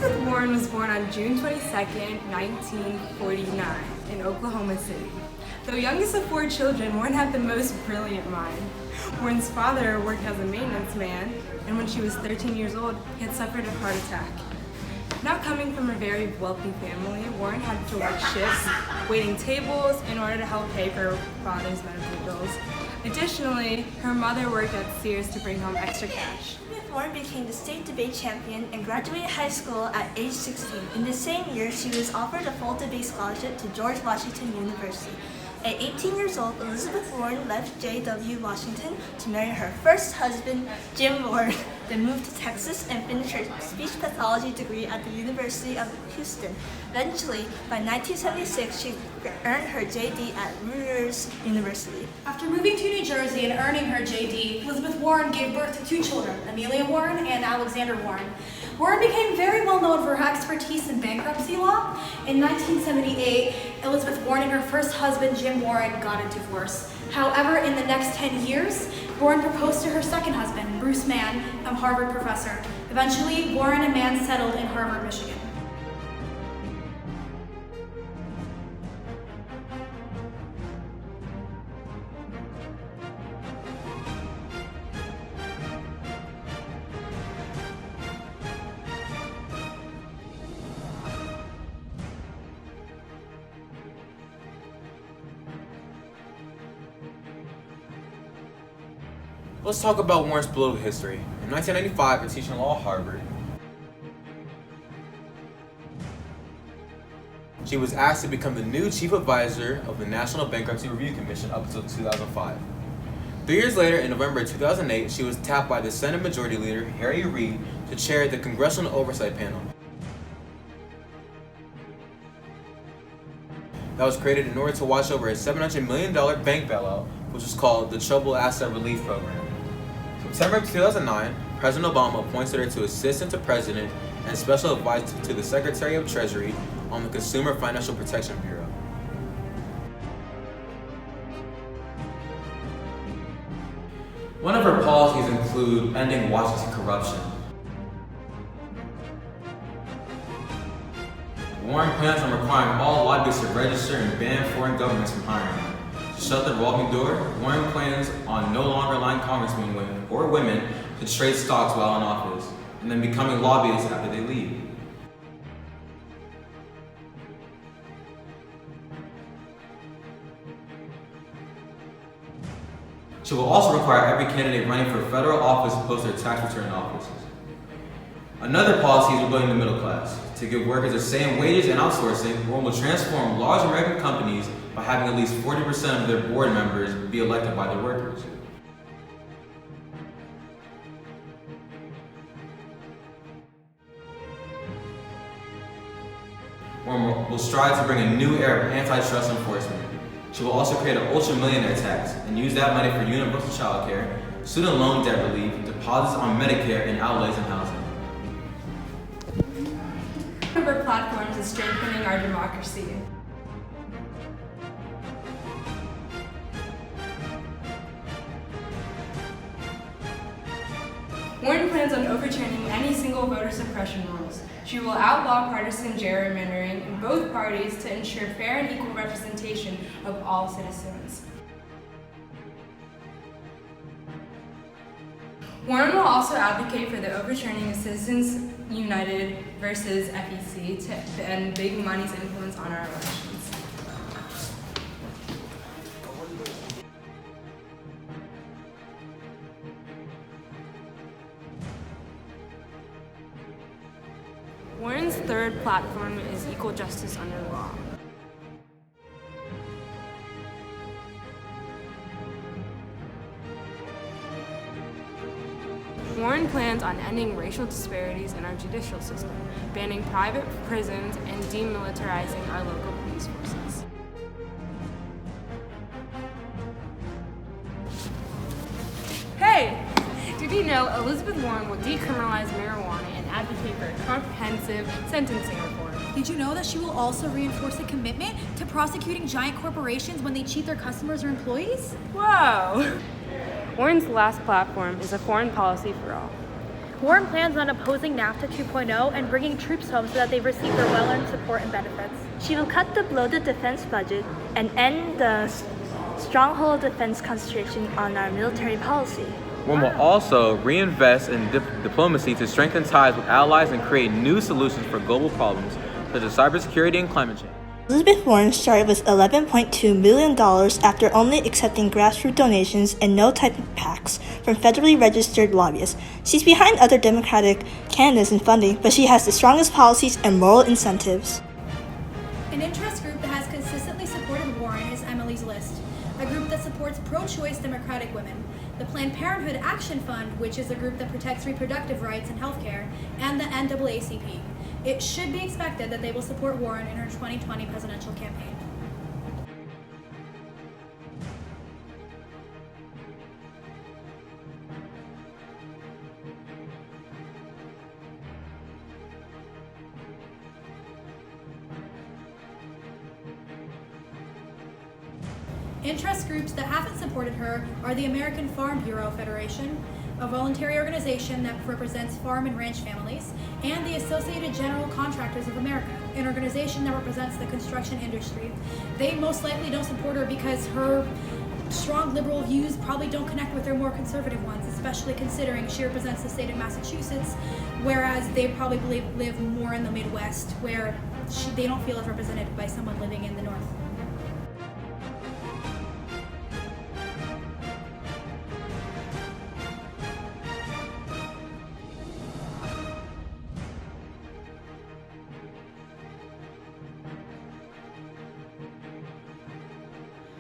Elizabeth Warren was born on June 22nd, 1949 in Oklahoma City. Though youngest of 4 children, Warren had the most brilliant mind. Warren's father worked as a maintenance man, and when she was 13 years old, he had suffered a heart attack. Not coming from a very wealthy family, Warren had to work shifts, waiting tables in order to help pay for her father's medical bills. Additionally, her mother worked at Sears to bring home extra cash. Warren became the state debate champion and graduated high school at age 16. In the same year, she was offered a full debate scholarship to George Washington University. At 18 years old, Elizabeth Warren left J.W. Washington to marry her first husband, Jim Warren, then moved to Texas and finished her speech pathology degree at the University of Houston. Eventually, by 1976, she earned her J.D. at Rutgers University. After moving to New Jersey and earning her J.D., Elizabeth Warren gave birth to 2 children, Amelia Warren and Alexander Warren. Warren became very well known for her expertise in bankruptcy law. In 1978, Elizabeth Warren and her first husband, Jim Warren, got a divorce. However, in the next 10 years, Warren proposed to her second husband, Bruce Mann, a Harvard professor. Eventually, Warren and Mann settled in Harvard, Michigan. Let's talk about Warren's political history. In 1995, in teaching law at Harvard, she was asked to become the new chief advisor of the National Bankruptcy Review Commission up until 2005. 3 years later, in November 2008, she was tapped by the Senate Majority Leader, Harry Reid, to chair the Congressional Oversight Panel. That was created in order to watch over a $700 million bank bailout, which was called the Troubled Asset Relief Program. September 2009, President Obama appointed her to Assistant to President and Special Advisor to the Secretary of Treasury on the Consumer Financial Protection Bureau. One of her policies include ending Washington corruption. Warren plans on requiring all lobbyists to register and ban foreign governments from hiring them. To shut the revolving door, Warren plans on no longer allowing congressmen or women to trade stocks while in office, and then becoming lobbyists after they leave. She will also require every candidate running for federal office to post their tax return offices. Another policy is rebuilding the middle class. To give workers the same wages and outsourcing, Warren will transform large American companies by having at least 40% of their board members be elected by their workers. Warren will strive to bring a new era of antitrust enforcement. She will also create an ultra-millionaire tax and use that money for universal child care, student loan debt relief, deposits on Medicare, and outlays in housing. One of our platforms is strengthening our democracy. Warren plans on overturning any single voter suppression rules. She will outlaw partisan gerrymandering in both parties to ensure fair and equal representation of all citizens. Warren will also advocate for the overturning of Citizens United versus FEC to end big money's influence on our elections. Warren's third platform is equal justice under law. Warren plans on ending racial disparities in our judicial system, banning private prisons, and demilitarizing our local police forces. Hey! Did you know Elizabeth Warren will decriminalize marijuana and advocate for a comprehensive sentencing reform? Did you know that she will also reinforce a commitment to prosecuting giant corporations when they cheat their customers or employees? Whoa! Warren's last platform is a foreign policy for all. Warren plans on opposing NAFTA 2.0 and bringing troops home so that they receive their well-earned support and benefits. She will cut the bloated defense budget and end the stronghold defense concentration on our military policy. One will also reinvest in diplomacy to strengthen ties with allies and create new solutions for global problems such as cybersecurity and climate change. Elizabeth Warren started with $11.2 million after only accepting grassroots donations and no type of PACs from federally registered lobbyists. She's behind other Democratic candidates in funding, but she has the strongest policies and moral incentives. An interest group that has consistently supported Warren is Emily's List, a group that supports pro-choice Democratic women, the Planned Parenthood Action Fund, which is a group that protects reproductive rights and healthcare, and the NAACP. It should be expected that they will support Warren in her 2020 presidential campaign. Interest groups that haven't supported her are the American Farm Bureau Federation, a voluntary organization that represents farm and ranch families, and the Associated General Contractors of America, an organization that represents the construction industry. They most likely don't support her because her strong liberal views probably don't connect with their more conservative ones, especially considering she represents the state of Massachusetts, whereas they probably live more in the Midwest, where they don't feel as represented by someone living in the North.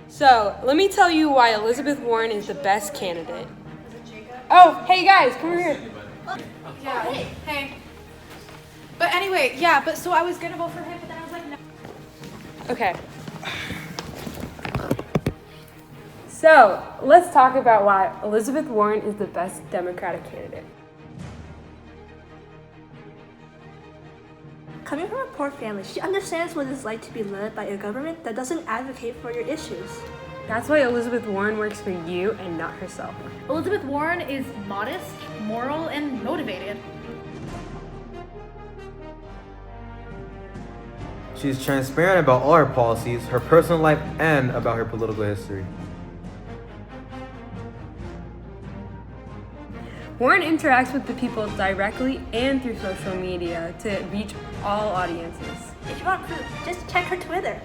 So, let me tell you why Elizabeth Warren is the best candidate. Oh, hey guys, come over here. Yeah, hey. But anyway, so I was gonna vote for him, but then I was like, no. Okay. So, let's talk about why Elizabeth Warren is the best Democratic candidate. Coming from a poor family, she understands what it's like to be led by a government that doesn't advocate for your issues. That's why Elizabeth Warren works for you and not herself. Elizabeth Warren is modest, moral, and motivated. She's transparent about all her policies, her personal life, and about her political history. Warren interacts with the people directly and through social media to reach all audiences. If you want proof, just check her Twitter.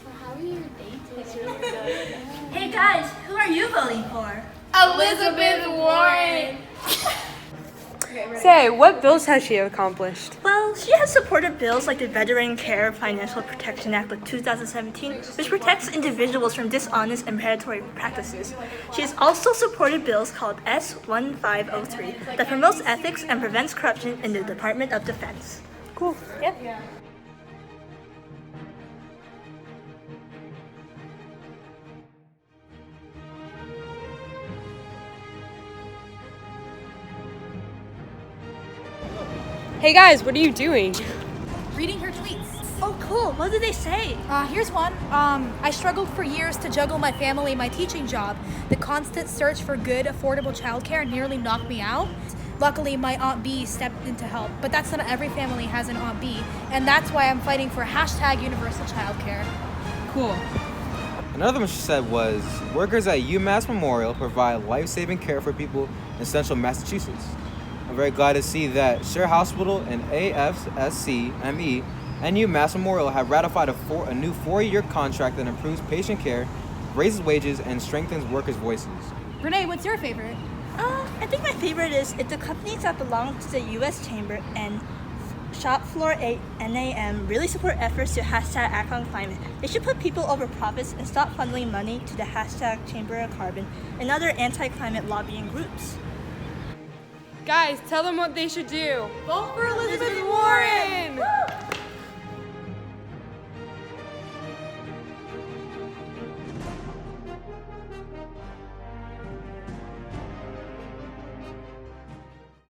So how are your dates really good? Hey guys, who are you voting for? Elizabeth Warren! Say, what bills has she accomplished? Well, she has supported bills like the Veteran Care Financial Protection Act of 2017, which protects individuals from dishonest and predatory practices. She has also supported bills called S-1503 that promotes ethics and prevents corruption in the Department of Defense. Cool. Yep. Hey guys, what are you doing? Reading her tweets. Oh, cool. What did they say? Here's one. I struggled for years to juggle my family and my teaching job. The constant search for good, affordable childcare nearly knocked me out. Luckily, my Aunt B stepped in to help, but that's not every family has an Aunt B, and that's why I'm fighting for #universal childcare. Cool. Another one she said was, workers at UMass Memorial provide life-saving care for people in central Massachusetts. I'm very glad to see that Share Hospital and AFSCME and UMass Memorial have ratified a new 4-year contract that improves patient care, raises wages, and strengthens workers' voices. Renee, what's your favorite? I think my favorite is if the companies that belong to the U.S. Chamber and Shop Floor 8 NAM really support efforts to #Act on Climate. They should put people over profits and stop funneling money to the #Chamber of Carbon and other anti-climate lobbying groups. Guys, tell them what they should do. Vote for Elizabeth Warren!